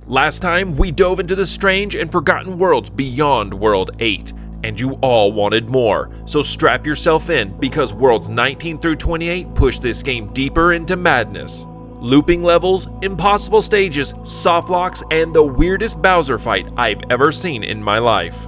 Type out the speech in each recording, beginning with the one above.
Last time, we dove into the strange and forgotten worlds beyond World 8, and you all wanted more, so strap yourself in because Worlds 19 through 28 push this game deeper into madness. Looping levels, impossible stages, soft locks, and the weirdest Bowser fight I've ever seen in my life.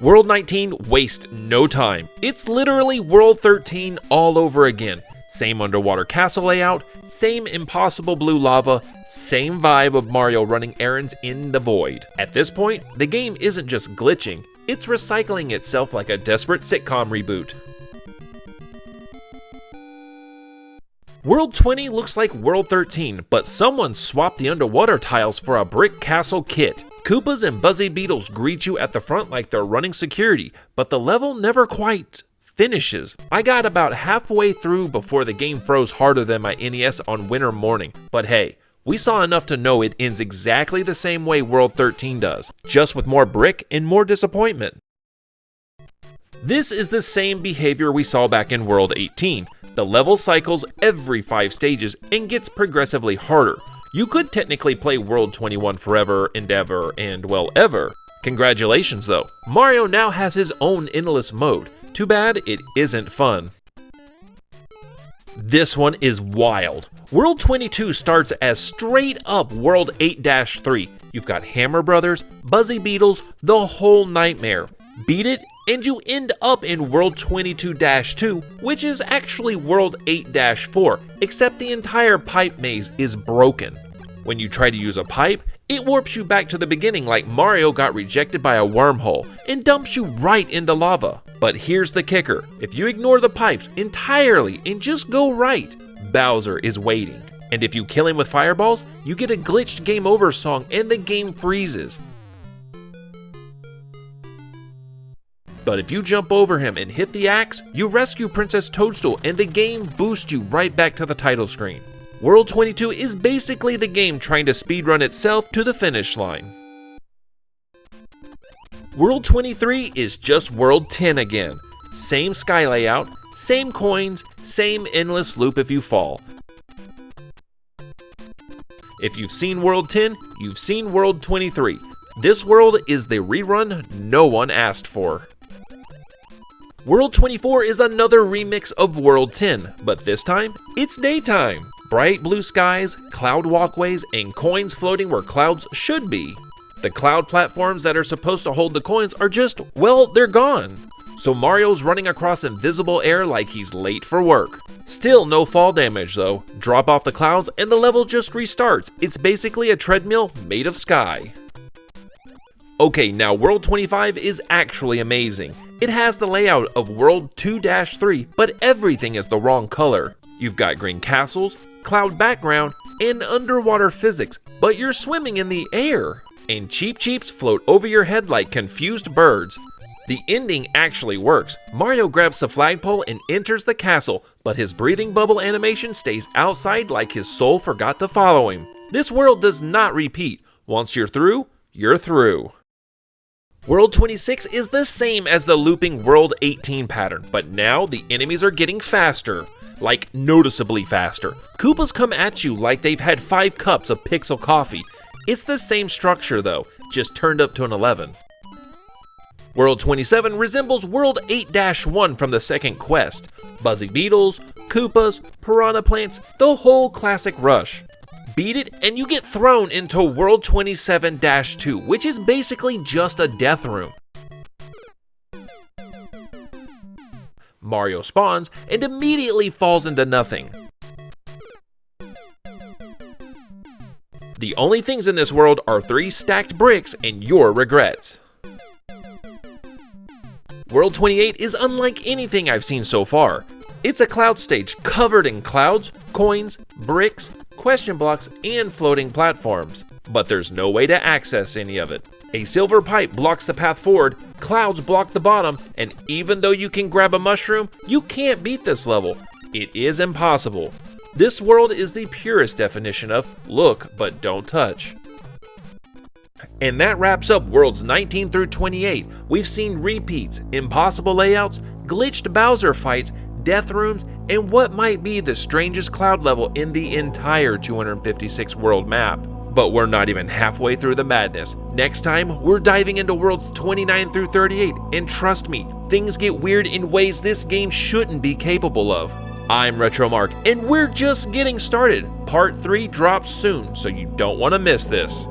World 19 wastes no time. It's literally World 13 all over again. Same underwater castle layout, same impossible blue lava, same vibe of Mario running errands in the void. At this point, the game isn't just glitching, it's recycling itself like a desperate sitcom reboot. World 20 looks like World 13, but someone swapped the underwater tiles for a brick castle kit. Koopas and Buzzy Beetles greet you at the front like they're running security, but the level never quite finishes. I got about halfway through before the game froze harder than my NES on winter morning, but hey, we saw enough to know it ends exactly the same way World 13 does, just with more brick and more disappointment. This is the same behavior we saw back in World 18. The level cycles every 5 stages and gets progressively harder. You could technically play World 21 forever and ever and well ever. Congratulations though, Mario now has his own endless mode. Too bad it isn't fun. This one is wild. World 22 starts as straight up World 8-3. You've got Hammer Brothers, Buzzy Beetles, the whole nightmare. Beat it and you end up in World 22-2, which is actually World 8-4, except the entire pipe maze is broken. When you try to use a pipe, it warps you back to the beginning like Mario got rejected by a wormhole and dumps you right into lava. But here's the kicker, if you ignore the pipes entirely and just go right, Bowser is waiting. And if you kill him with fireballs, you get a glitched game over song and the game freezes. But if you jump over him and hit the axe, you rescue Princess Toadstool and the game boosts you right back to the title screen. World 22 is basically the game trying to speedrun itself to the finish line. World 23 is just World 10 again. Same sky layout, same coins, same endless loop if you fall. If you've seen World 10, you've seen World 23. This world is the rerun no one asked for. World 24 is another remix of World 10, but this time, it's daytime. Bright blue skies, cloud walkways, and coins floating where clouds should be. The cloud platforms that are supposed to hold the coins are just, well, they're gone. So Mario's running across invisible air like he's late for work. Still no fall damage though. Drop off the clouds and the level just restarts. It's basically a treadmill made of sky. Okay, now World 25 is actually amazing. It has the layout of World 2-3, but everything is the wrong color. You've got green castles, cloud background, and underwater physics, but you're swimming in the air. And Cheep Cheeps float over your head like confused birds. The ending actually works. Mario grabs the flagpole and enters the castle, but his breathing bubble animation stays outside like his soul forgot to follow him. This world does not repeat. Once you're through, you're through. World 26 is the same as the looping World 18 pattern, but now the enemies are getting faster. Like noticeably faster. Koopas come at you like they've had 5 cups of pixel coffee. It's the same structure though, just turned up to an 11. World 27 resembles World 8-1 from the second quest. Buzzy Beetles, Koopas, Piranha Plants, the whole classic rush. Beat it and you get thrown into World 27-2, which is basically just a death room. Mario spawns and immediately falls into nothing. The only things in this world are 3 stacked bricks and your regrets. World 28 is unlike anything I've seen so far. It's a cloud stage covered in clouds, coins, bricks, question blocks, and floating platforms. But there's no way to access any of it. A silver pipe blocks the path forward, clouds block the bottom, and even though you can grab a mushroom, you can't beat this level. It is impossible. This world is the purest definition of look but don't touch. And that wraps up Worlds 19 through 28. We've seen repeats, impossible layouts, glitched Bowser fights, death rooms, and what might be the strangest cloud level in the entire 256 world map. But we're not even halfway through the madness. Next time, we're diving into Worlds 29 through 38, and trust me, things get weird in ways this game shouldn't be capable of. I'm RetroMark, and we're just getting started. Part 3 drops soon, so you don't want to miss this.